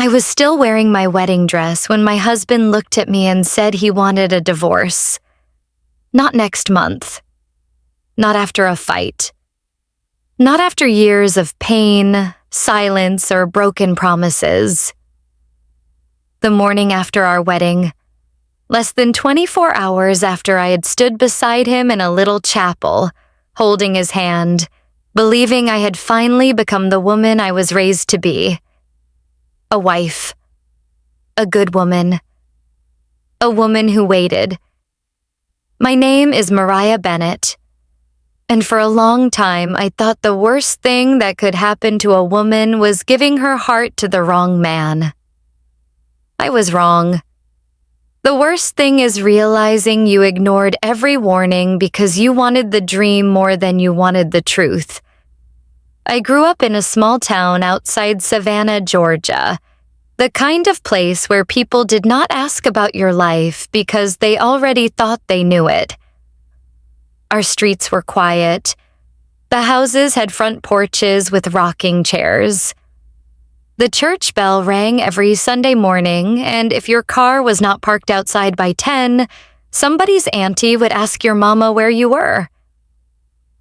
I was still wearing my wedding dress when my husband looked at me and said he wanted a divorce. Not next month. Not after a fight. Not after years of pain, silence, or broken promises. The morning after our wedding, less than 24 hours after I had stood beside him in a little chapel, holding his hand, believing I had finally become the woman I was raised to be. A wife. A good woman. A woman who waited. My name is Mariah Bennett, and for a long time I thought the worst thing that could happen to a woman was giving her heart to the wrong man. I was wrong. The worst thing is realizing you ignored every warning because you wanted the dream more than you wanted the truth. I grew up in a small town outside Savannah, Georgia, the kind of place where people did not ask about your life because they already thought they knew it. Our streets were quiet. The houses had front porches with rocking chairs. The church bell rang every Sunday morning, and if your car was not parked outside by 10, somebody's auntie would ask your mama where you were.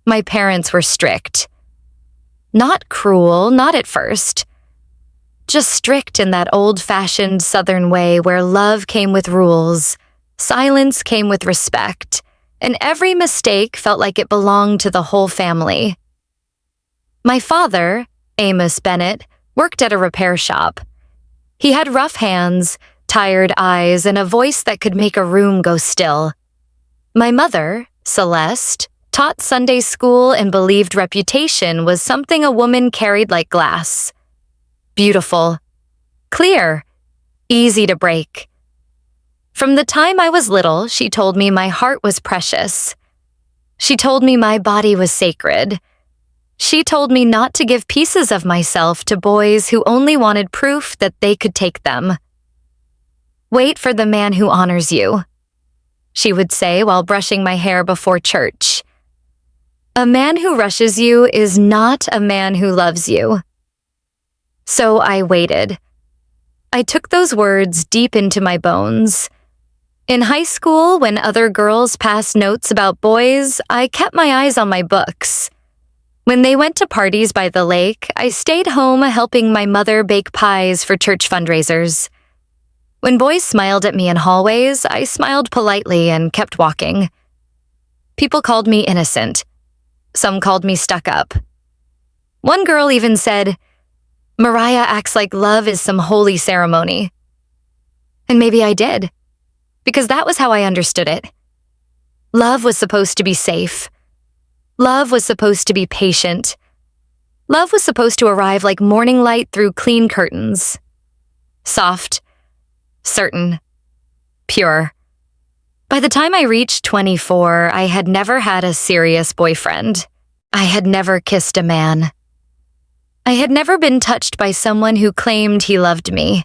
My parents were strict. Not cruel, not at first. Just strict in that old-fashioned Southern way where love came with rules, silence came with respect, and every mistake felt like it belonged to the whole family. My father, Amos Bennett, worked at a repair shop. He had rough hands, tired eyes, and a voice that could make a room go still. My mother, Celeste, taught Sunday school and believed reputation was something a woman carried like glass. Beautiful, clear, easy to break. From the time I was little, she told me my heart was precious. She told me my body was sacred. She told me not to give pieces of myself to boys who only wanted proof that they could take them. Wait for the man who honors you, she would say while brushing my hair before church. A man who rushes you is not a man who loves you. So I waited. I took those words deep into my bones. In high school, when other girls passed notes about boys, I kept my eyes on my books. When they went to parties by the lake, I stayed home helping my mother bake pies for church fundraisers. When boys smiled at me in hallways, I smiled politely and kept walking. People called me innocent. Some called me stuck up. One girl even said, "Mariah acts like love is some holy ceremony." And maybe I did, because that was how I understood it. Love was supposed to be safe. Love was supposed to be patient. Love was supposed to arrive like morning light through clean curtains. Soft, certain, pure. By the time I reached 24, I had never had a serious boyfriend. I had never kissed a man. I had never been touched by someone who claimed he loved me.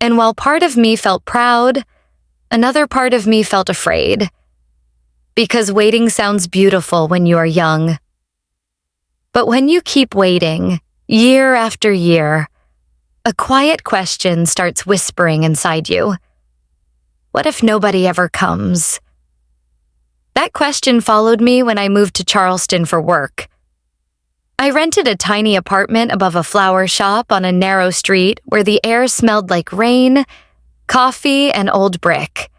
And while part of me felt proud, another part of me felt afraid. Because waiting sounds beautiful when you are young. But when you keep waiting, year after year, a quiet question starts whispering inside you. What if nobody ever comes? That question followed me when I moved to Charleston for work. I rented a tiny apartment above a flower shop on a narrow street where the air smelled like rain, coffee, and old brick.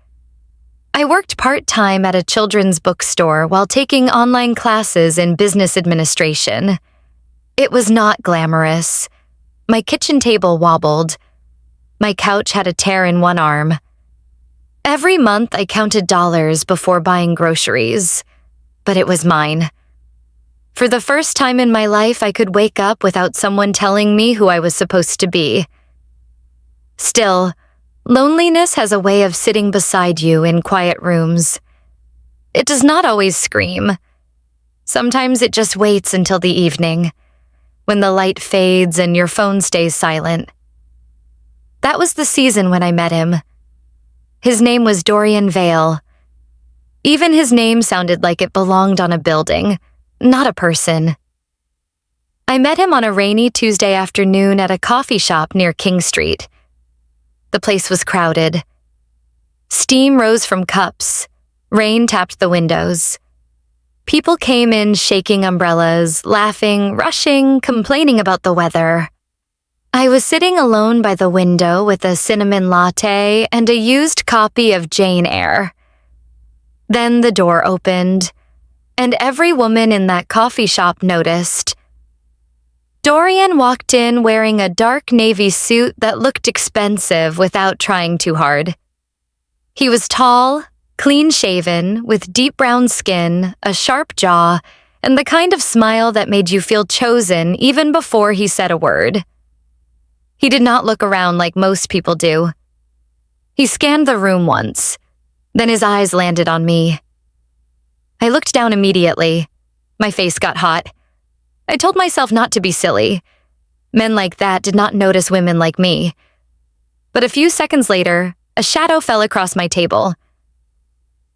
I worked part-time at a children's bookstore while taking online classes in business administration. It was not glamorous. My kitchen table wobbled. My couch had a tear in one arm. Every month I counted dollars before buying groceries, but it was mine. For the first time in my life, I could wake up without someone telling me who I was supposed to be. Still, loneliness has a way of sitting beside you in quiet rooms. It does not always scream. Sometimes it just waits until the evening, when the light fades and your phone stays silent. That was the season when I met him. His name was Dorian Vale. Even his name sounded like it belonged on a building, not a person. I met him on a rainy Tuesday afternoon at a coffee shop near King Street. The place was crowded. Steam rose from cups. Rain tapped the windows. People came in shaking umbrellas, laughing, rushing, complaining about the weather. I was sitting alone by the window with a cinnamon latte and a used copy of Jane Eyre. Then the door opened, and every woman in that coffee shop noticed. Dorian walked in wearing a dark navy suit that looked expensive without trying too hard. He was tall, clean-shaven, with deep brown skin, a sharp jaw, and the kind of smile that made you feel chosen even before he said a word. He did not look around like most people do. He scanned the room once, then his eyes landed on me. I looked down immediately. My face got hot. I told myself not to be silly. Men like that did not notice women like me. But a few seconds later, a shadow fell across my table.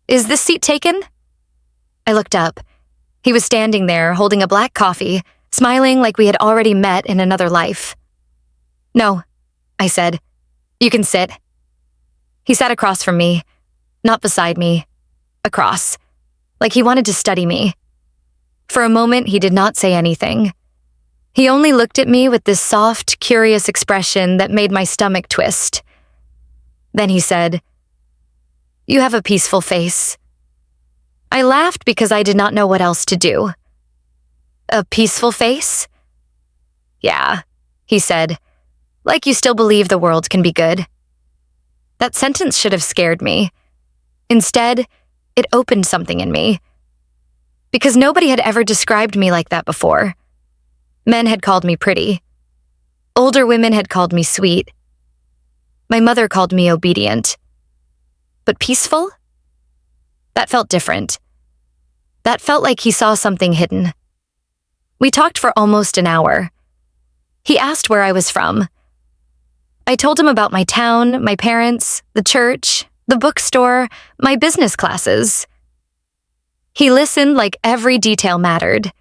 "Is this seat taken?" I looked up. He was standing there, holding a black coffee, smiling like we had already met in another life. "No," I said. "You can sit." He sat across from me, not beside me, across, like he wanted to study me. For a moment, he did not say anything. He only looked at me with this soft, curious expression that made my stomach twist. Then he said, "You have a peaceful face." I laughed because I did not know what else to do. "A peaceful face?" "Yeah," he said, "like you still believe the world can be good." That sentence should have scared me. Instead, it opened something in me. Because nobody had ever described me like that before. Men had called me pretty. Older women had called me sweet. My mother called me obedient. But peaceful? That felt different. That felt like he saw something hidden. We talked for almost an hour. He asked where I was from. I told him about my town, my parents, the church, the bookstore, my business classes. He listened like every detail mattered.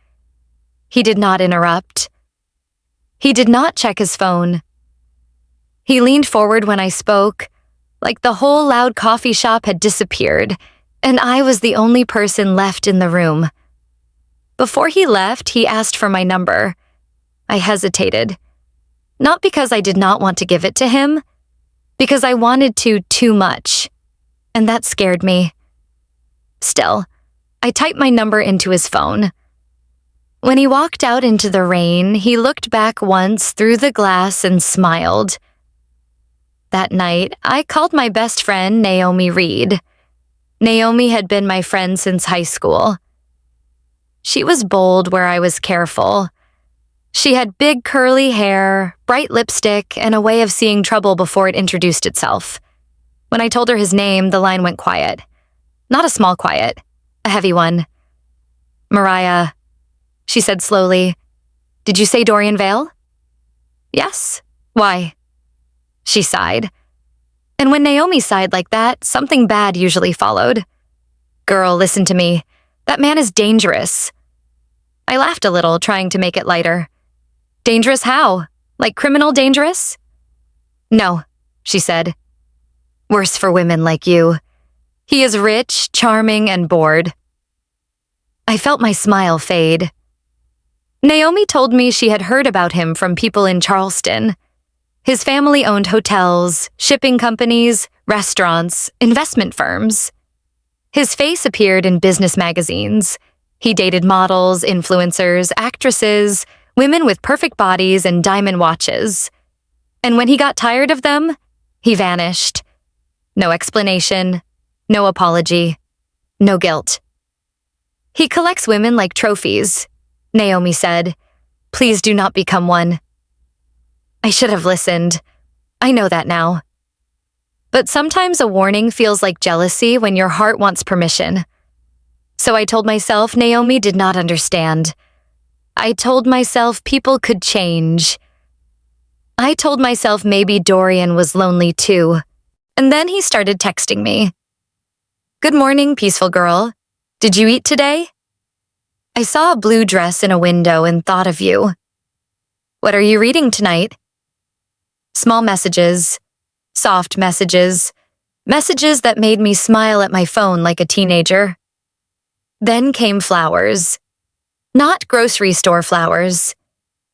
He did not interrupt. He did not check his phone. He leaned forward when I spoke, like the whole loud coffee shop had disappeared, and I was the only person left in the room. Before he left, he asked for my number. I hesitated. Not because I did not want to give it to him, because I wanted to too much, and that scared me. Still, I typed my number into his phone. When he walked out into the rain, he looked back once through the glass and smiled. That night, I called my best friend, Naomi Reed. Naomi had been my friend since high school. She was bold where I was careful. She had big curly hair, bright lipstick, and a way of seeing trouble before it introduced itself. When I told her his name, the line went quiet. Not a small quiet. A heavy one. "Mariah," she said slowly. "Did you say Dorian Vale?" "Yes. Why?" She sighed. And when Naomi sighed like that, something bad usually followed. "Girl, listen to me. That man is dangerous." I laughed a little, trying to make it lighter. "Dangerous how? Like criminal dangerous?" "No," she said. "Worse for women like you. He is rich, charming, and bored." I felt my smile fade. Naomi told me she had heard about him from people in Charleston. His family owned hotels, shipping companies, restaurants, investment firms. His face appeared in business magazines. He dated models, influencers, actresses, women with perfect bodies and diamond watches. And when he got tired of them, he vanished. No explanation, no apology, no guilt. "He collects women like trophies," Naomi said. "Please do not become one." I should have listened. I know that now. But sometimes a warning feels like jealousy when your heart wants permission. So I told myself Naomi did not understand. I told myself people could change. I told myself maybe Dorian was lonely too. And then he started texting me. "Good morning, peaceful girl. Did you eat today? I saw a blue dress in a window and thought of you. What are you reading tonight? Small messages, soft messages, messages that made me smile at my phone like a teenager. Then came flowers. Not grocery store flowers.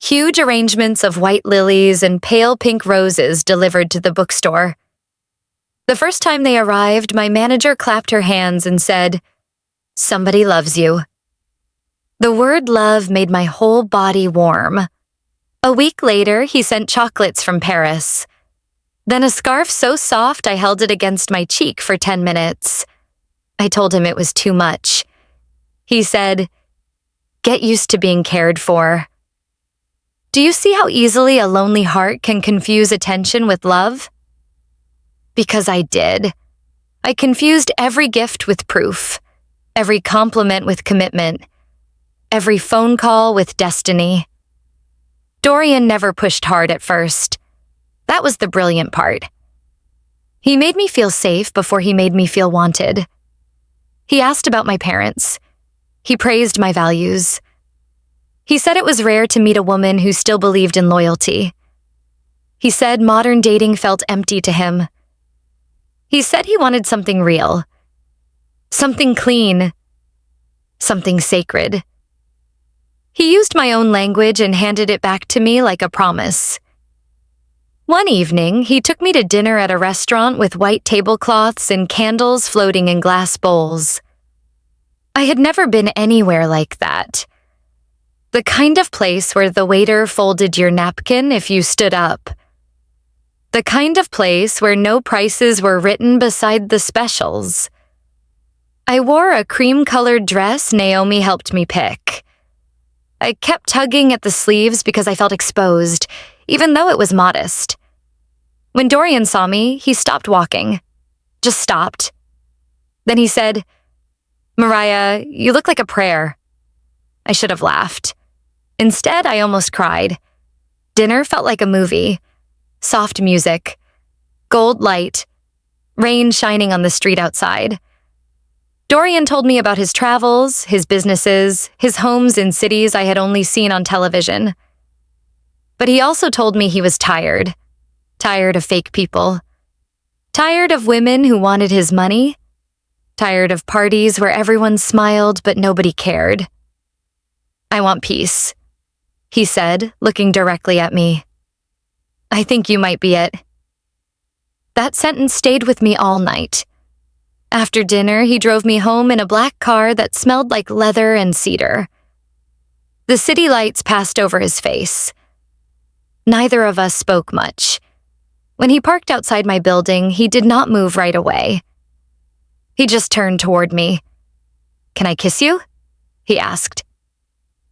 Huge arrangements of white lilies and pale pink roses delivered to the bookstore. The first time they arrived, my manager clapped her hands and said, "Somebody loves you." The word love made my whole body warm. A week later, he sent chocolates from Paris. Then a scarf so soft I held it against my cheek for 10 minutes. I told him it was too much. He said, "Get used to being cared for." Do you see how easily a lonely heart can confuse attention with love? Because I did. I confused every gift with proof, every compliment with commitment, every phone call with destiny. Dorian never pushed hard at first. That was the brilliant part. He made me feel safe before he made me feel wanted. He asked about my parents. He praised my values. He said it was rare to meet a woman who still believed in loyalty. He said modern dating felt empty to him. He said he wanted something real, something clean, something sacred. He used my own language and handed it back to me like a promise. One evening, he took me to dinner at a restaurant with white tablecloths and candles floating in glass bowls. I had never been anywhere like that. The kind of place where the waiter folded your napkin if you stood up. The kind of place where no prices were written beside the specials. I wore a cream-colored dress Naomi helped me pick. I kept tugging at the sleeves because I felt exposed, even though it was modest. When Dorian saw me, he stopped walking. Just stopped. Then he said, "Mariah, you look like a prayer." I should have laughed. Instead, I almost cried. Dinner felt like a movie. Soft music, gold light, rain shining on the street outside. Dorian told me about his travels, his businesses, his homes in cities I had only seen on television. But he also told me he was tired. Tired of fake people. Tired of women who wanted his money. Tired of parties where everyone smiled but nobody cared. "I want peace," he said, looking directly at me. "I think you might be it." That sentence stayed with me all night. After dinner, he drove me home in a black car that smelled like leather and cedar. The city lights passed over his face. Neither of us spoke much. When he parked outside my building, he did not move right away. He just turned toward me. "Can I kiss you?" he asked.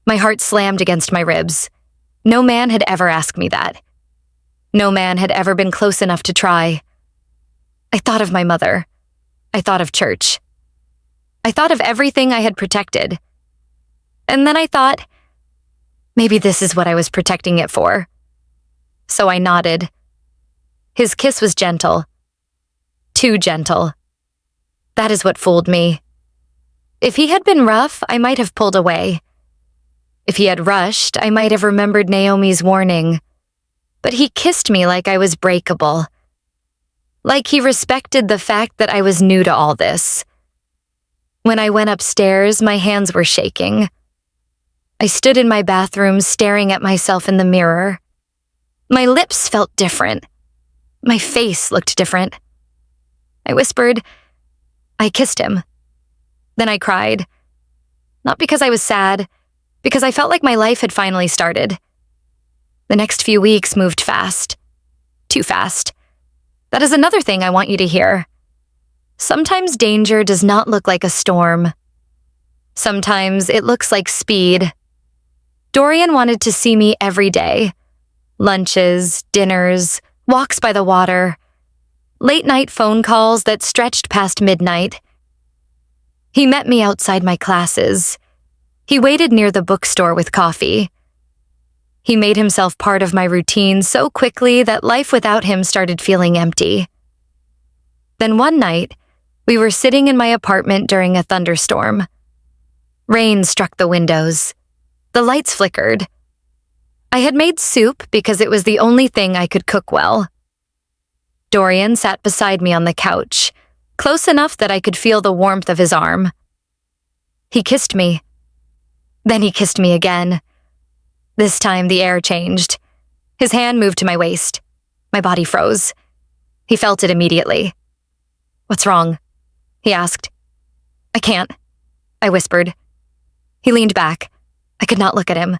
My heart slammed against my ribs. No man had ever asked me that. No man had ever been close enough to try. I thought of my mother. I thought of church. I thought of everything I had protected. And then I thought, maybe this is what I was protecting it for. So I nodded. His kiss was gentle. Too gentle. That is what fooled me. If he had been rough, I might have pulled away. If he had rushed, I might have remembered Naomi's warning. But he kissed me like I was breakable. Like he respected the fact that I was new to all this. When I went upstairs, my hands were shaking. I stood in my bathroom staring at myself in the mirror. My lips felt different. My face looked different. I whispered, "I kissed him." Then I cried. Not because I was sad, because I felt like my life had finally started. The next few weeks moved fast. Too fast. That is another thing I want you to hear. Sometimes danger does not look like a storm. Sometimes it looks like speed. Dorian wanted to see me every day. Lunches, dinners, walks by the water, late-night phone calls that stretched past midnight. He met me outside my classes. He waited near the bookstore with coffee. He made himself part of my routine so quickly that life without him started feeling empty. Then one night, we were sitting in my apartment during a thunderstorm. Rain struck the windows. The lights flickered. I had made soup because it was the only thing I could cook well. Dorian sat beside me on the couch, close enough that I could feel the warmth of his arm. He kissed me. Then he kissed me again. This time the air changed. His hand moved to my waist. My body froze. He felt it immediately. "What's wrong?" he asked. "I can't," I whispered. He leaned back. I could not look at him.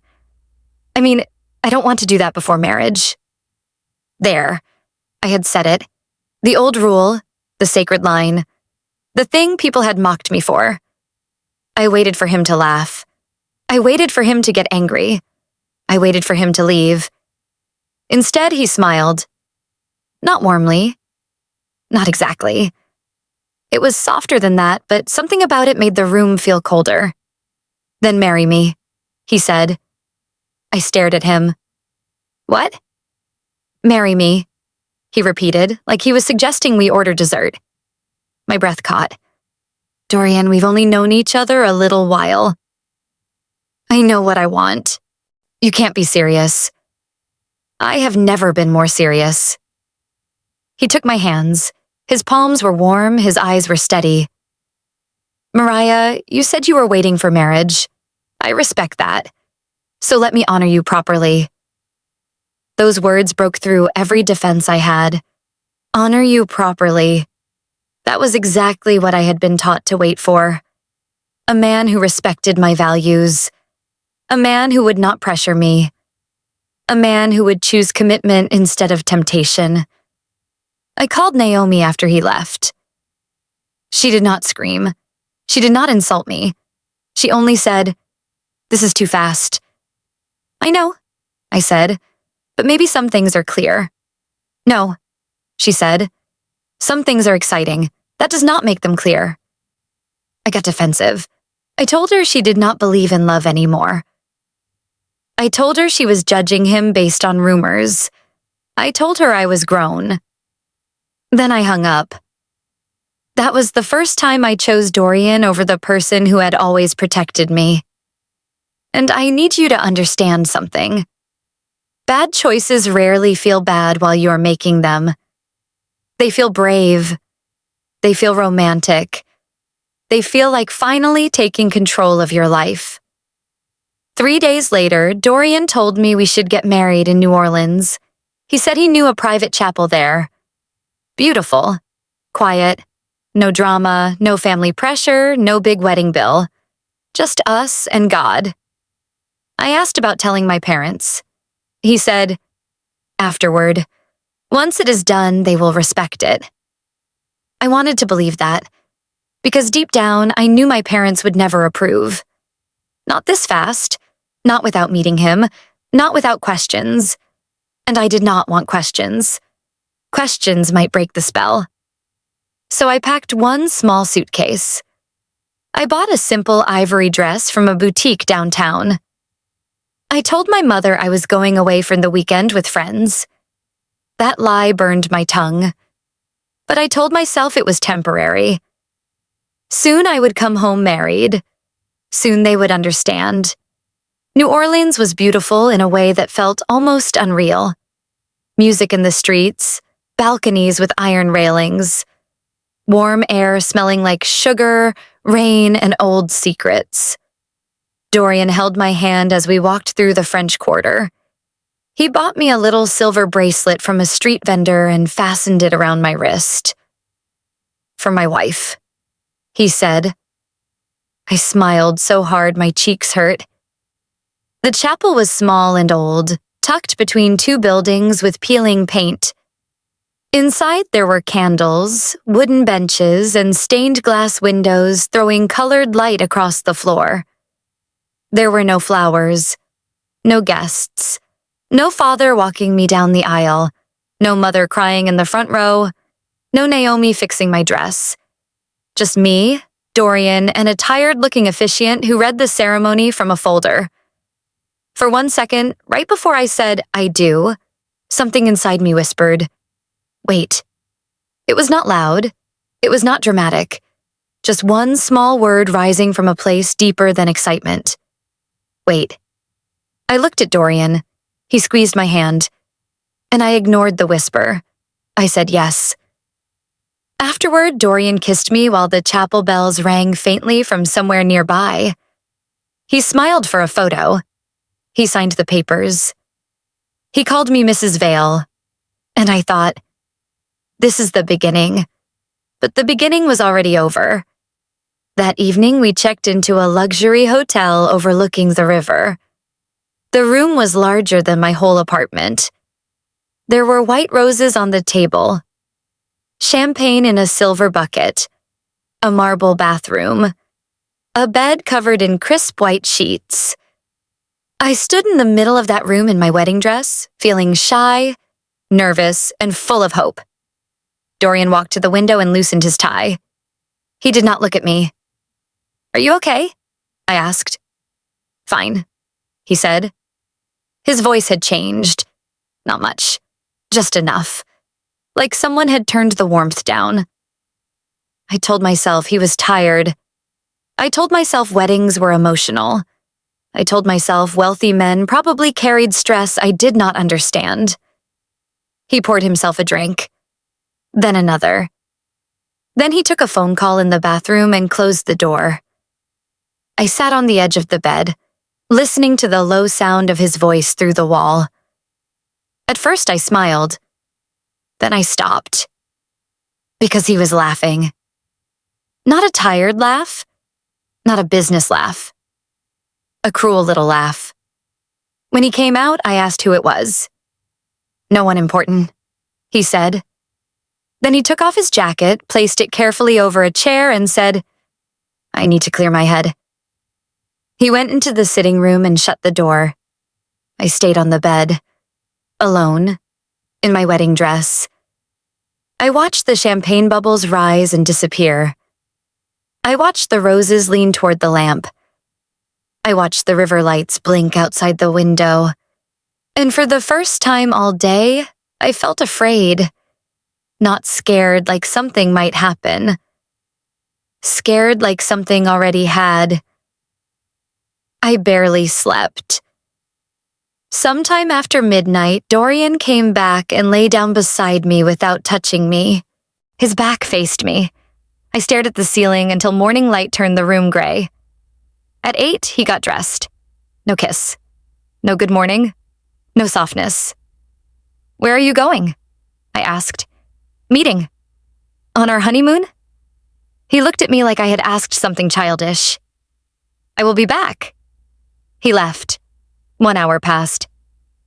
"I mean, I don't want to do that before marriage." There. I had said it. The old rule, the sacred line, the thing people had mocked me for. I waited for him to laugh. I waited for him to get angry. I waited for him to leave. Instead, he smiled. Not warmly. Not exactly. It was softer than that, but something about it made the room feel colder. "Then marry me," he said. I stared at him. "What?" "Marry me," he repeated, like he was suggesting we order dessert. My breath caught. "Dorian, we've only known each other a little while." "I know what I want. You can't be serious." "I have never been more serious." He took my hands. His palms were warm, his eyes were steady. "Mariah, you said you were waiting for marriage. I respect that. So let me honor you properly." Those words broke through every defense I had. Honor you properly. That was exactly what I had been taught to wait for. A man who respected my values. A man who would not pressure me. A man who would choose commitment instead of temptation. I called Naomi after he left. She did not scream. She did not insult me. She only said, "This is too fast." "I know," I said, "but maybe some things are clear." "No," she said. "Some things are exciting. That does not make them clear." I got defensive. I told her she did not believe in love anymore. I told her she was judging him based on rumors. I told her I was grown. Then I hung up. That was the first time I chose Dorian over the person who had always protected me. And I need you to understand something. Bad choices rarely feel bad while you're making them. They feel brave. They feel romantic. They feel like finally taking control of your life. 3 days later, Dorian told me we should get married in New Orleans. He said he knew a private chapel there. Beautiful. Quiet. No drama, no family pressure, no big wedding bill. Just us and God. I asked about telling my parents. He said, "Afterward. Once it is done, they will respect it." I wanted to believe that, because deep down, I knew my parents would never approve. Not this fast, not without meeting him, not without questions. And I did not want questions. Questions might break the spell. So I packed one small suitcase. I bought a simple ivory dress from a boutique downtown. I told my mother I was going away for the weekend with friends. That lie burned my tongue. But I told myself it was temporary. Soon I would come home married. Soon they would understand. New Orleans was beautiful in a way that felt almost unreal. Music in the streets, balconies with iron railings, warm air smelling like sugar, rain, and old secrets. Dorian held my hand as we walked through the French Quarter. He bought me a little silver bracelet from a street vendor and fastened it around my wrist. "For my wife," he said. I smiled so hard my cheeks hurt. The chapel was small and old, tucked between 2 buildings with peeling paint. Inside there were candles, wooden benches, and stained glass windows throwing colored light across the floor. There were no flowers, no guests, no father walking me down the aisle, no mother crying in the front row, no Naomi fixing my dress. Just me, Dorian, and a tired-looking officiant who read the ceremony from a folder. For 1 second, right before I said, "I do," something inside me whispered, "Wait." It was not loud. It was not dramatic. Just one small word rising from a place deeper than excitement. Wait. I looked at Dorian. He squeezed my hand, and I ignored the whisper. I said yes. Afterward, Dorian kissed me while the chapel bells rang faintly from somewhere nearby. He smiled for a photo. He signed the papers. He called me Mrs. Vale, and I thought, this is the beginning. But the beginning was already over. That evening, we checked into a luxury hotel overlooking the river. The room was larger than my whole apartment. There were white roses on the table, champagne in a silver bucket, a marble bathroom, a bed covered in crisp white sheets. I stood in the middle of that room in my wedding dress, feeling shy, nervous, and full of hope. Dorian walked to the window and loosened his tie. He did not look at me. "Are you okay?" I asked. "Fine," he said. His voice had changed. Not much. Just enough. Like someone had turned the warmth down. I told myself he was tired. I told myself weddings were emotional. I told myself wealthy men probably carried stress I did not understand. He poured himself a drink. Then another. Then he took a phone call in the bathroom and closed the door. I sat on the edge of the bed, listening to the low sound of his voice through the wall. At first I smiled. Then I stopped. Because he was laughing. Not a tired laugh. Not a business laugh. A cruel little laugh. When he came out, I asked who it was. "No one important," he said. Then he took off his jacket, placed it carefully over a chair, and said, "I need to clear my head." He went into the sitting room and shut the door. I stayed on the bed, alone, in my wedding dress. I watched the champagne bubbles rise and disappear. I watched the roses lean toward the lamp. I watched the river lights blink outside the window. And for the first time all day, I felt afraid. Not scared like something might happen. Scared like something already had. I barely slept. Sometime after midnight, Dorian came back and lay down beside me without touching me. His back faced me. I stared at the ceiling until morning light turned the room gray. At 8, he got dressed. No kiss. No good morning. No softness. "Where are you going?" I asked. "Meeting." "On our honeymoon?" He looked at me like I had asked something childish. "I will be back." He left. 1 hour passed.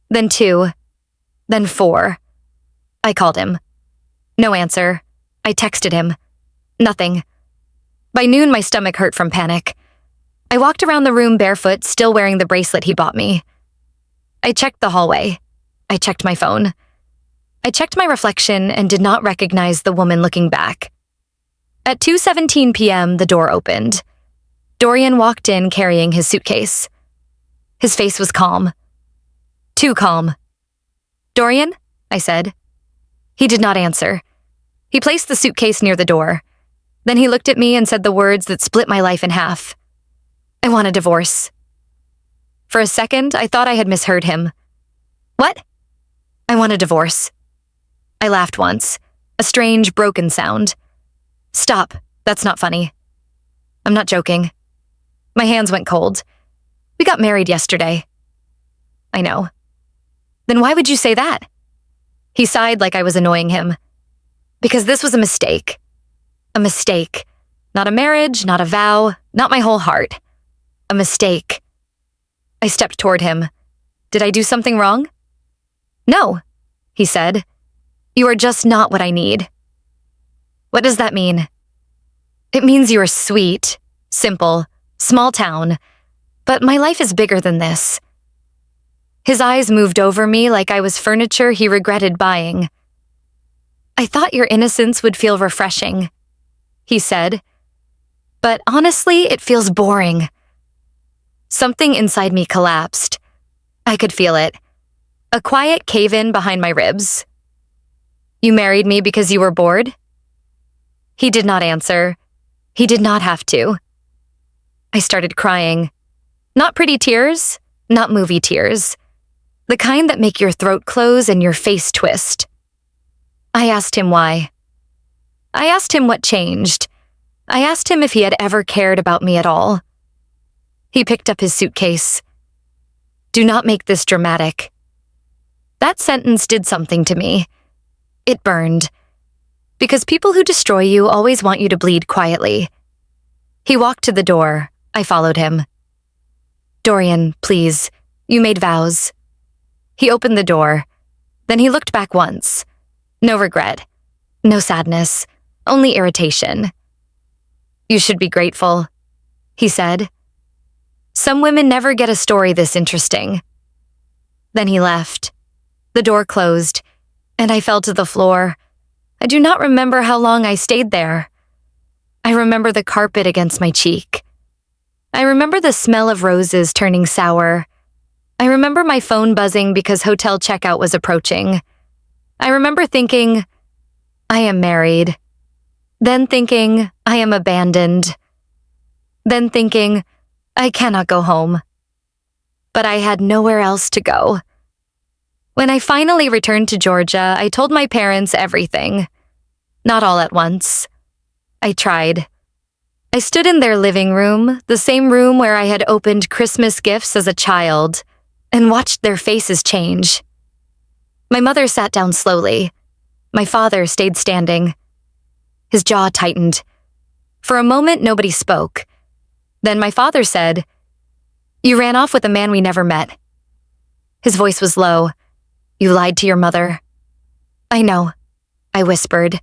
Then 2. Then 4. I called him. No answer. I texted him. Nothing. By noon, my stomach hurt from panic. I walked around the room barefoot, still wearing the bracelet he bought me. I checked the hallway. I checked my phone. I checked my reflection and did not recognize the woman looking back. At 2:17 p.m., the door opened. Dorian walked in carrying his suitcase. His face was calm. Too calm. "Dorian?" I said. He did not answer. He placed the suitcase near the door. Then he looked at me and said the words that split my life in half. "I want a divorce." For a second, I thought I had misheard him. "What?" "I want a divorce." I laughed once, a strange, broken sound. "Stop, that's not funny." "I'm not joking." My hands went cold. "We got married yesterday." "I know." "Then why would you say that?" He sighed like I was annoying him. "Because this was a mistake. A mistake. Not a marriage, not a vow, not my whole heart. A mistake." I stepped toward him. "Did I do something wrong?" "No," he said. "You are just not what I need." "What does that mean?" "It means you are sweet, simple, small town, but my life is bigger than this." His eyes moved over me like I was furniture he regretted buying. "I thought your innocence would feel refreshing," he said. "But honestly, it feels boring." Something inside me collapsed. I could feel it. A quiet cave-in behind my ribs. "You married me because you were bored?" He did not answer. He did not have to. I started crying. Not pretty tears, not movie tears. The kind that make your throat close and your face twist. I asked him why. I asked him what changed. I asked him if he had ever cared about me at all. He picked up his suitcase. Do not make this dramatic. That sentence did something to me. It burned. Because people who destroy you always want you to bleed quietly. He walked to the door. I followed him. Dorian, please. You made vows. He opened the door. Then he looked back once. No regret. No sadness. Only irritation. You should be grateful, he said. Some women never get a story this interesting. Then he left. The door closed, and I fell to the floor. I do not remember how long I stayed there. I remember the carpet against my cheek. I remember the smell of roses turning sour. I remember my phone buzzing because hotel checkout was approaching. I remember thinking, I am married. Then thinking, I am abandoned. Then thinking, I cannot go home. But I had nowhere else to go. When I finally returned to Georgia, I told my parents everything. Not all at once. I tried. I stood in their living room, the same room where I had opened Christmas gifts as a child, and watched their faces change. My mother sat down slowly. My father stayed standing. His jaw tightened. For a moment, nobody spoke. Then my father said, You ran off with a man we never met. His voice was low. You lied to your mother. I know, I whispered.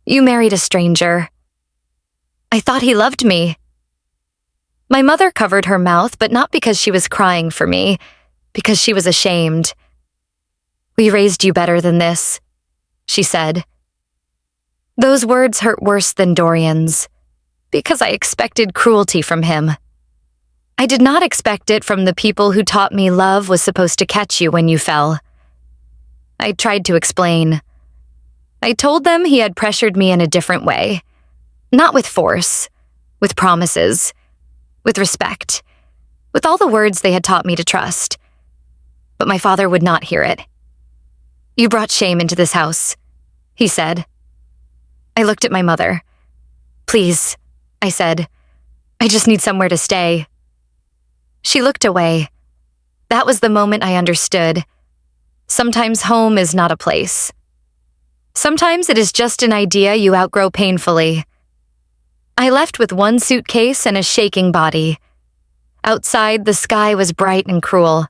You married a stranger. I thought he loved me. My mother covered her mouth, but not because she was crying for me, because she was ashamed. We raised you better than this, she said. Those words hurt worse than Dorian's, because I expected cruelty from him. I did not expect it from the people who taught me love was supposed to catch you when you fell. I tried to explain. I told them he had pressured me in a different way. Not with force, with promises, with respect, with all the words they had taught me to trust. But my father would not hear it. You brought shame into this house, he said. I looked at my mother. Please, I said. I just need somewhere to stay. She looked away. That was the moment I understood. Sometimes home is not a place. Sometimes it is just an idea you outgrow painfully. I left with one suitcase and a shaking body. Outside, the sky was bright and cruel.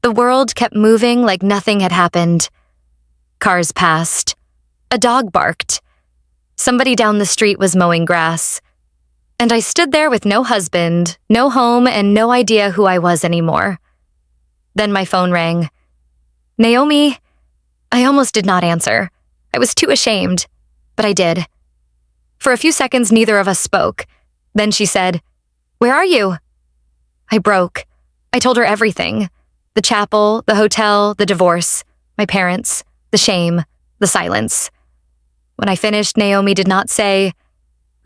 The world kept moving like nothing had happened. Cars passed. A dog barked. Somebody down the street was mowing grass. And I stood there with no husband, no home, and no idea who I was anymore. Then my phone rang. Naomi? I almost did not answer. I was too ashamed, but I did. For a few seconds, neither of us spoke. Then she said, Where are you? I broke. I told her everything. The chapel, the hotel, the divorce, my parents, the shame, the silence. When I finished, Naomi did not say,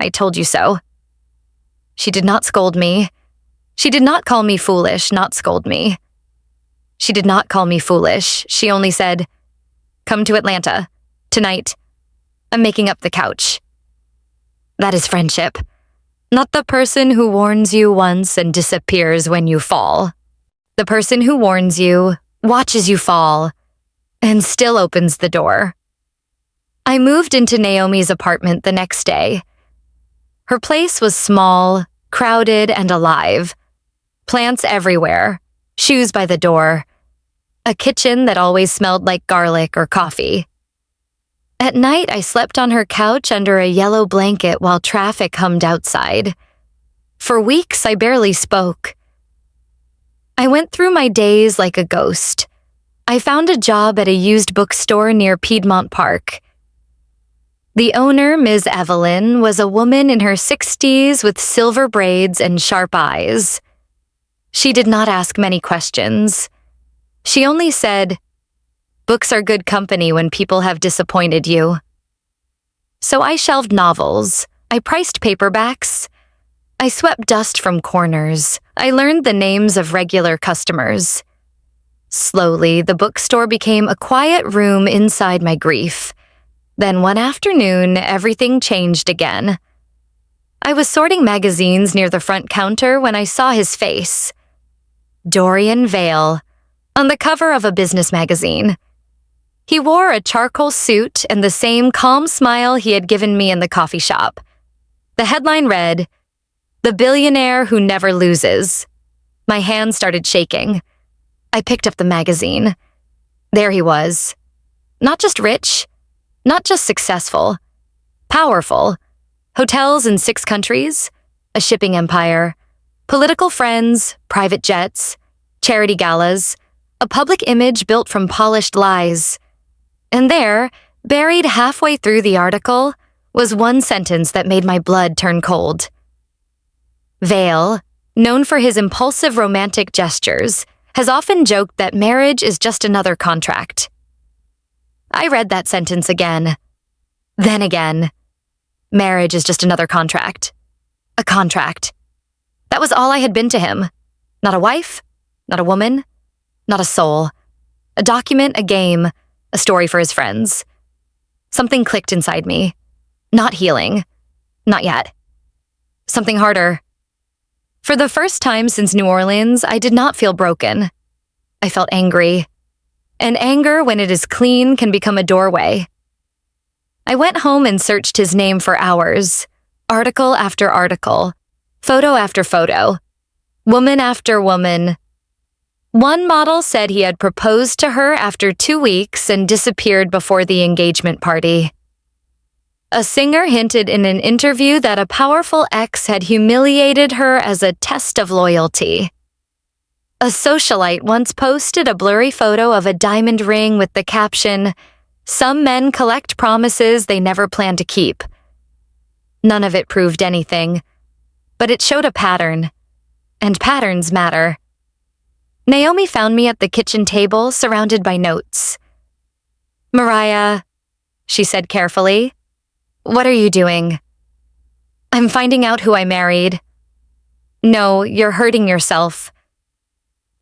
I told you so. She did not scold me. She did not call me foolish, not scold me. She did not call me foolish. She only said, Come to Atlanta. Tonight. I'm making up the couch. That is friendship. Not the person who warns you once and disappears when you fall. The person who warns you, watches you fall, and still opens the door. I moved into Naomi's apartment the next day. Her place was small, crowded, and alive. Plants everywhere, shoes by the door, a kitchen that always smelled like garlic or coffee. At night, I slept on her couch under a yellow blanket while traffic hummed outside. For weeks, I barely spoke. I went through my days like a ghost. I found a job at a used bookstore near Piedmont Park. The owner, Ms. Evelyn, was a woman in her 60s with silver braids and sharp eyes. She did not ask many questions. She only said, Books are good company when people have disappointed you. So I shelved novels. I priced paperbacks. I swept dust from corners. I learned the names of regular customers. Slowly, the bookstore became a quiet room inside my grief. Then one afternoon, everything changed again. I was sorting magazines near the front counter when I saw his face. Dorian Vale, on the cover of a business magazine. He wore a charcoal suit and the same calm smile he had given me in the coffee shop. The headline read, "The Billionaire Who Never Loses." My hand started shaking. I picked up the magazine. There he was. Not just rich, not just successful, powerful. Hotels in 6 countries, a shipping empire, political friends, private jets, charity galas, a public image built from polished lies. And there, buried halfway through the article, was one sentence that made my blood turn cold. Vale, known for his impulsive romantic gestures, has often joked that marriage is just another contract. I read that sentence again. Then again. Marriage is just another contract. A contract. That was all I had been to him. Not a wife, not a woman, not a soul. A document, a game, a story for his friends. Something clicked inside me. Not healing. Not yet. Something harder. For the first time since New Orleans, I did not feel broken. I felt angry. And anger, when it is clean, can become a doorway. I went home and searched his name for hours. Article after article. Photo after photo. Woman after woman. One model said he had proposed to her after 2 weeks and disappeared before the engagement party. A singer hinted in an interview that a powerful ex had humiliated her as a test of loyalty. A socialite once posted a blurry photo of a diamond ring with the caption, "Some men collect promises they never plan to keep." None of it proved anything, but it showed a pattern, and patterns matter. Naomi found me at the kitchen table, surrounded by notes. "Mariah," she said carefully, "what are you doing?" "I'm finding out who I married." "No, you're hurting yourself."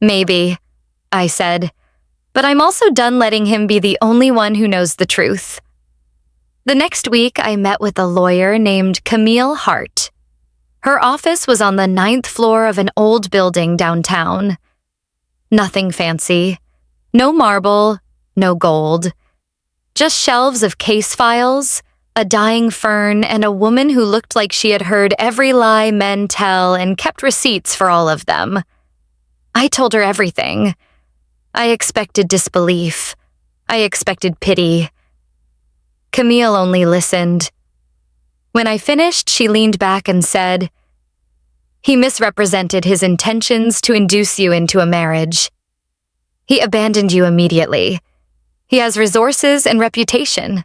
"Maybe," I said, "but I'm also done letting him be the only one who knows the truth." The next week, I met with a lawyer named Camille Hart. Her office was on the 9th floor of an old building downtown. Nothing fancy. No marble, no gold. Just shelves of case files, a dying fern, and a woman who looked like she had heard every lie men tell and kept receipts for all of them. I told her everything. I expected disbelief. I expected pity. Camille only listened. When I finished, she leaned back and said, "He misrepresented his intentions to induce you into a marriage. He abandoned you immediately. He has resources and reputation.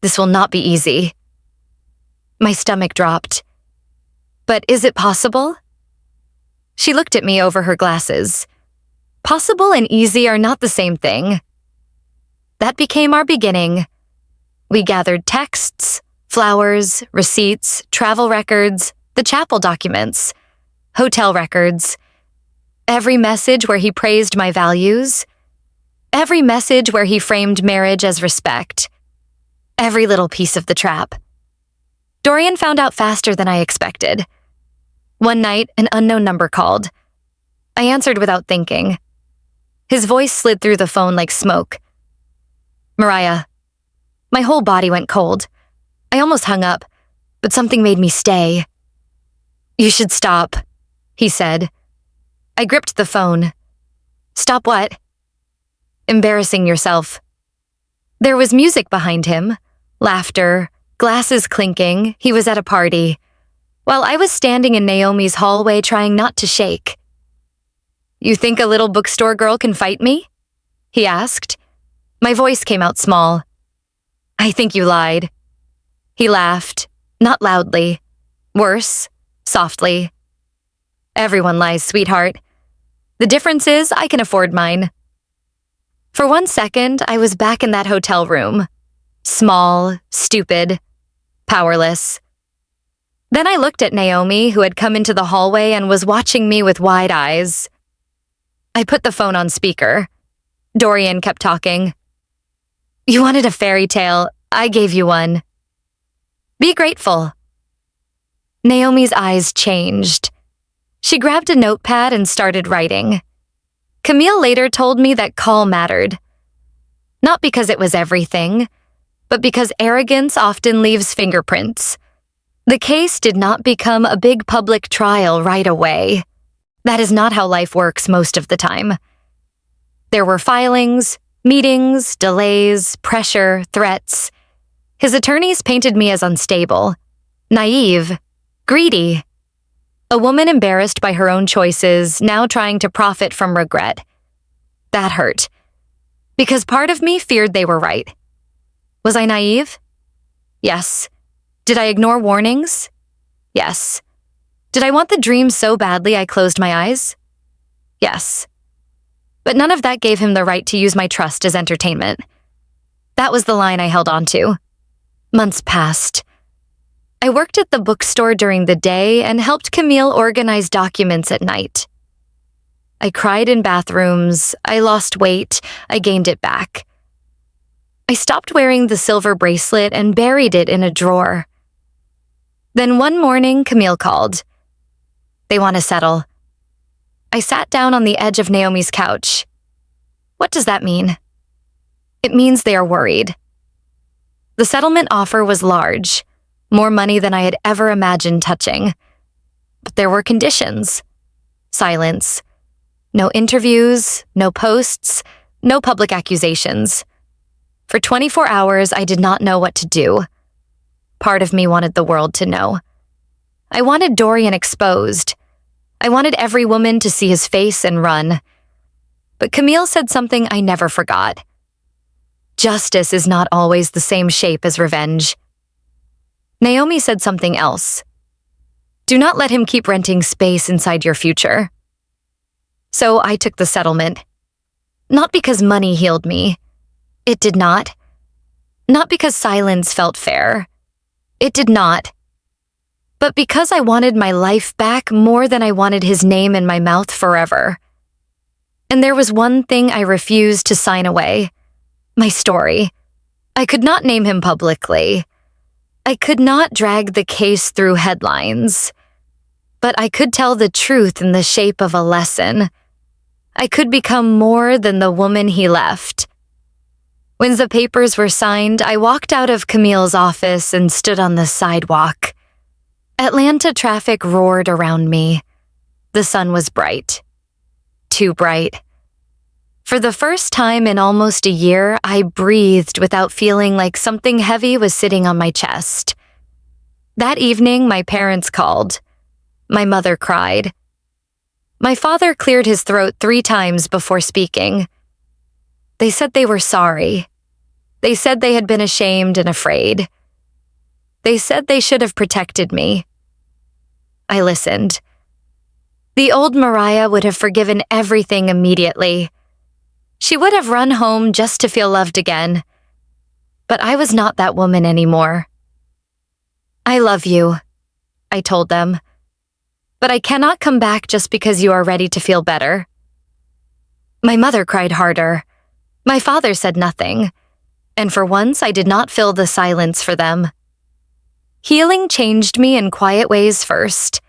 This will not be easy." My stomach dropped. "But is it possible?" She looked at me over her glasses. Possible and easy are not the same thing. That became our beginning. We gathered texts, flowers, receipts, travel records, the chapel documents, hotel records. Every message where he praised my values. Every message where he framed marriage as respect. Every little piece of the trap. Dorian found out faster than I expected. One night, an unknown number called. I answered without thinking. His voice slid through the phone like smoke. "Mariah." My whole body went cold. I almost hung up, but something made me stay. "You should stop," he said. I gripped the phone. "Stop what?" "Embarrassing yourself." There was music behind him, laughter, glasses clinking. He was at a party, while I was standing in Naomi's hallway trying not to shake. "You think a little bookstore girl can fight me?" he asked. My voice came out small. "I think you lied." He laughed, not loudly. Worse, softly. "Everyone lies, sweetheart. The difference is I can afford mine." For 1 second, I was back in that hotel room. Small, stupid, powerless. Then I looked at Naomi, who had come into the hallway and was watching me with wide eyes. I put the phone on speaker. Dorian kept talking. You wanted a fairy tale. I gave you one. Be grateful. Naomi's eyes changed. She grabbed a notepad and started writing. Camille later told me that call mattered. Not because it was everything, but because arrogance often leaves fingerprints. The case did not become a big public trial right away. That is not how life works most of the time. There were filings, meetings, delays, pressure, threats. His attorneys painted me as unstable, naive, greedy. A woman embarrassed by her own choices, now trying to profit from regret. That hurt. Because part of me feared they were right. Was I naive? Yes. Did I ignore warnings? Yes. Did I want the dream so badly I closed my eyes? Yes. But none of that gave him the right to use my trust as entertainment. That was the line I held on to. Months passed. I worked at the bookstore during the day and helped Camille organize documents at night. I cried in bathrooms, I lost weight, I gained it back. I stopped wearing the silver bracelet and buried it in a drawer. Then one morning, Camille called. They want to settle. I sat down on the edge of Naomi's couch. What does that mean? It means they are worried. The settlement offer was large, more money than I had ever imagined touching. But there were conditions. Silence. No interviews, no posts, no public accusations. For 24 hours, I did not know what to do. Part of me wanted the world to know. I wanted Dorian exposed. I wanted every woman to see his face and run. But Camille said something I never forgot. Justice is not always the same shape as revenge. Naomi said something else. Do not let him keep renting space inside your future. So I took the settlement. Not because money healed me. It did not. Not because silence felt fair. It did not. But because I wanted my life back more than I wanted his name in my mouth forever. And there was one thing I refused to sign away. My story. I could not name him publicly. I could not drag the case through headlines. But I could tell the truth in the shape of a lesson. I could become more than the woman he left. When the papers were signed, I walked out of Camille's office and stood on the sidewalk. Atlanta traffic roared around me. The sun was bright. Too bright. For the first time in almost a year, I breathed without feeling like something heavy was sitting on my chest. That evening, my parents called. My mother cried. My father cleared his throat 3 times before speaking. They said they were sorry. They said they had been ashamed and afraid. They said they should have protected me. I listened. The old Mariah would have forgiven everything immediately. She would have run home just to feel loved again. But I was not that woman anymore. I love you, I told them. But I cannot come back just because you are ready to feel better. My mother cried harder. My father said nothing. And for once, I did not fill the silence for them. Healing changed me in quiet ways first.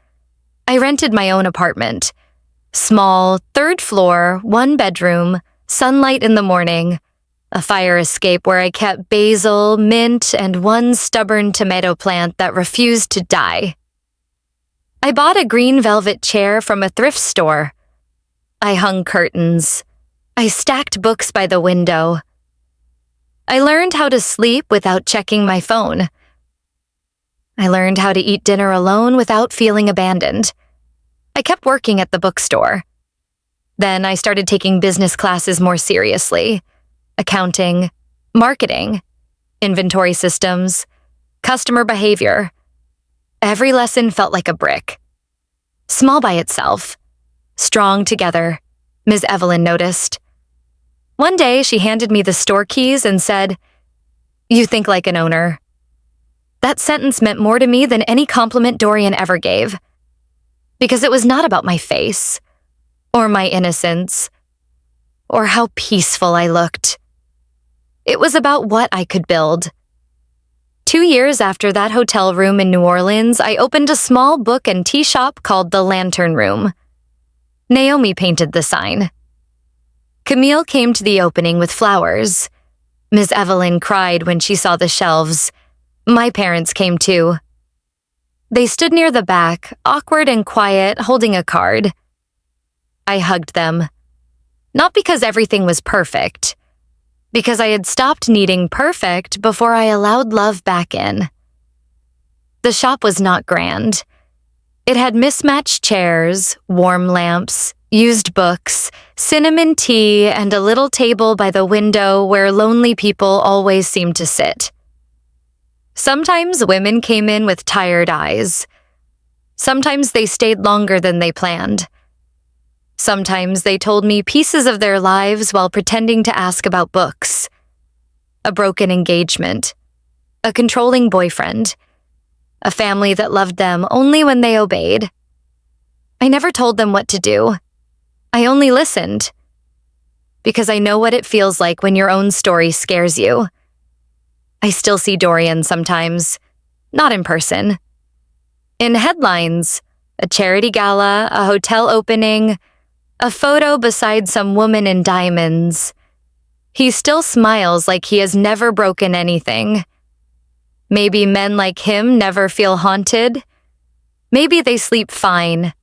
I rented my own apartment. Small, 3rd floor, 1 bedroom, sunlight in the morning, a fire escape where I kept basil, mint, and 1 stubborn tomato plant that refused to die. I bought a green velvet chair from a thrift store. I hung curtains. I stacked books by the window. I learned how to sleep without checking my phone. I learned how to eat dinner alone without feeling abandoned. I kept working at the bookstore. Then I started taking business classes more seriously. Accounting, marketing, inventory systems, customer behavior. Every lesson felt like a brick. Small by itself, strong together, Ms. Evelyn noticed. One day, she handed me the store keys and said, "You think like an owner." That sentence meant more to me than any compliment Dorian ever gave. Because it was not about my face, or my innocence, or how peaceful I looked. It was about what I could build. 2 years after that hotel room in New Orleans, I opened a small book and tea shop called The Lantern Room. Naomi painted the sign. Camille came to the opening with flowers. Miss Evelyn cried when she saw the shelves. My parents came too. They stood near the back, awkward and quiet, holding a card. I hugged them. Not because everything was perfect, because I had stopped needing perfect before I allowed love back in. The shop was not grand. It had mismatched chairs, warm lamps, used books, cinnamon tea, and a little table by the window where lonely people always seemed to sit. Sometimes women came in with tired eyes. Sometimes they stayed longer than they planned. Sometimes they told me pieces of their lives while pretending to ask about books. A broken engagement, a controlling boyfriend, a family that loved them only when they obeyed. I never told them what to do. I only listened. Because I know what it feels like when your own story scares you. I still see Dorian sometimes, not in person. In headlines, a charity gala, a hotel opening, a photo beside some woman in diamonds. He still smiles like he has never broken anything. Maybe men like him never feel haunted. Maybe they sleep fine.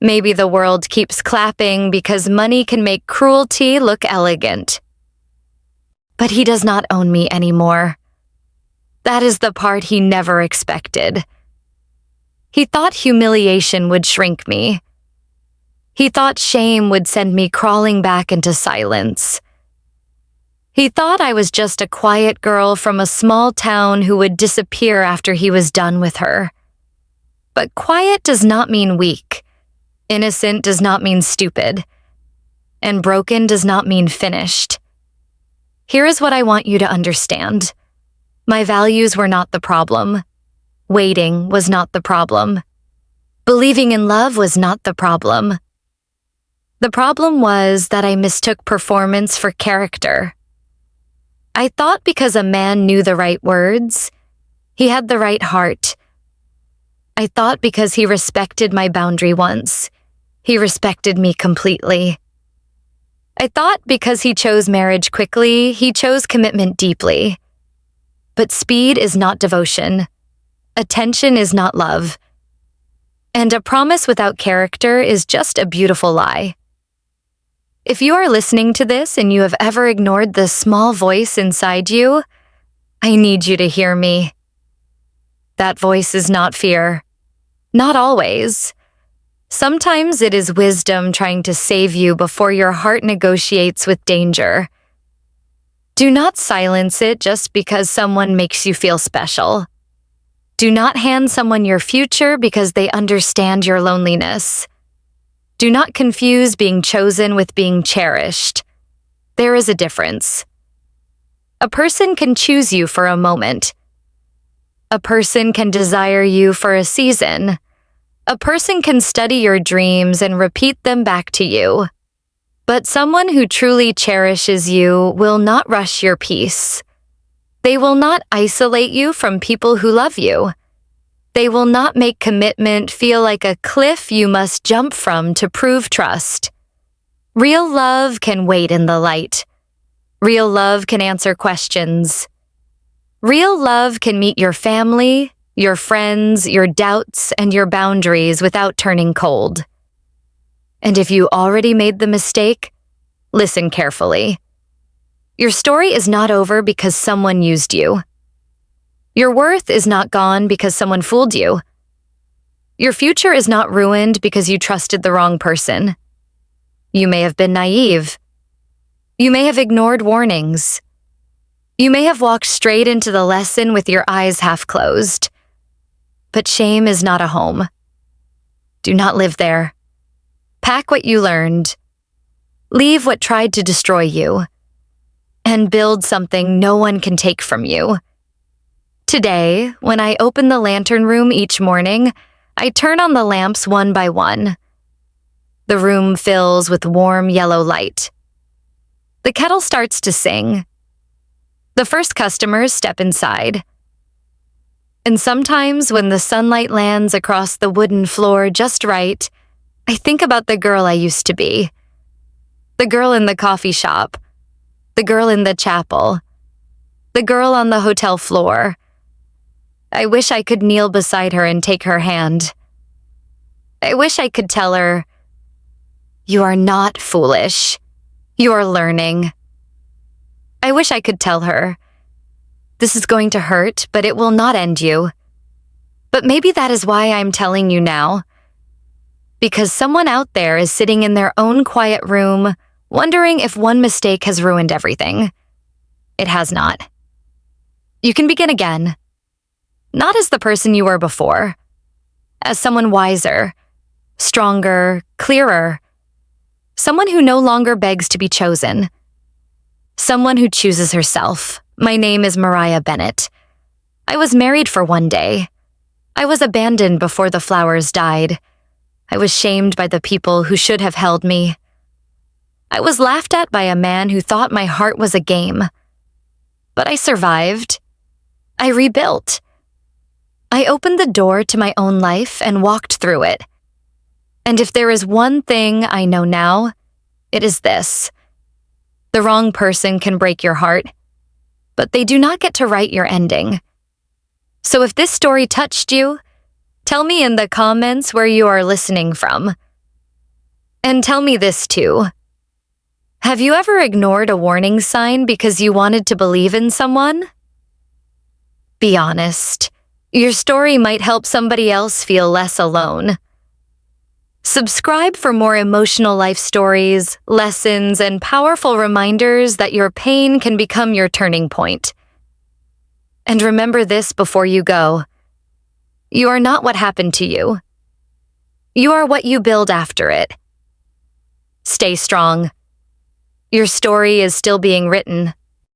Maybe the world keeps clapping because money can make cruelty look elegant. But he does not own me anymore. That is the part he never expected. He thought humiliation would shrink me. He thought shame would send me crawling back into silence. He thought I was just a quiet girl from a small town who would disappear after he was done with her. But quiet does not mean weak. Innocent does not mean stupid. And broken does not mean finished. Here is what I want you to understand. My values were not the problem. Waiting was not the problem. Believing in love was not the problem. The problem was that I mistook performance for character. I thought because a man knew the right words, he had the right heart. I thought because he respected my boundary once, he respected me completely. I thought because he chose marriage quickly, he chose commitment deeply. But speed is not devotion. Attention is not love. And a promise without character is just a beautiful lie. If you are listening to this and you have ever ignored the small voice inside you, I need you to hear me. That voice is not fear. Not always. Sometimes it is wisdom trying to save you before your heart negotiates with danger. Do not silence it just because someone makes you feel special. Do not hand someone your future because they understand your loneliness. Do not confuse being chosen with being cherished. There is a difference. A person can choose you for a moment. A person can desire you for a season. A person can study your dreams and repeat them back to you. But someone who truly cherishes you will not rush your peace. They will not isolate you from people who love you. They will not make commitment feel like a cliff you must jump from to prove trust. Real love can wait in the light. Real love can answer questions. Real love can meet your family, your friends, your doubts, and your boundaries without turning cold. And if you already made the mistake, listen carefully. Your story is not over because someone used you. Your worth is not gone because someone fooled you. Your future is not ruined because you trusted the wrong person. You may have been naive. You may have ignored warnings. You may have walked straight into the lesson with your eyes half closed. But shame is not a home. Do not live there. Pack what you learned. Leave what tried to destroy you. And build something no one can take from you. Today, when I open the lantern room each morning, I turn on the lamps one by one. The room fills with warm yellow light. The kettle starts to sing. The first customers step inside. And sometimes when the sunlight lands across the wooden floor just right, I think about the girl I used to be. The girl in the coffee shop. The girl in the chapel. The girl on the hotel floor. I wish I could kneel beside her and take her hand. I wish I could tell her, "You are not foolish. You are learning." I wish I could tell her, "This is going to hurt, but it will not end you." But maybe that is why I'm telling you now. Because someone out there is sitting in their own quiet room, wondering if one mistake has ruined everything. It has not. You can begin again. Not as the person you were before. As someone wiser, stronger, clearer. Someone who no longer begs to be chosen. Someone who chooses herself. My name is Mariah Bennett. I was married for one day. I was abandoned before the flowers died. I was shamed by the people who should have held me. I was laughed at by a man who thought my heart was a game. But I survived. I rebuilt. I opened the door to my own life and walked through it. And if there is one thing I know now, it is this. The wrong person can break your heart, but they do not get to write your ending. So if this story touched you, tell me in the comments where you are listening from. And tell me this too. Have you ever ignored a warning sign because you wanted to believe in someone? Be honest. Your story might help somebody else feel less alone. Subscribe for more emotional life stories, lessons, and powerful reminders that your pain can become your turning point. And remember this before you go. You are not what happened to you. You are what you build after it. Stay strong. Your story is still being written.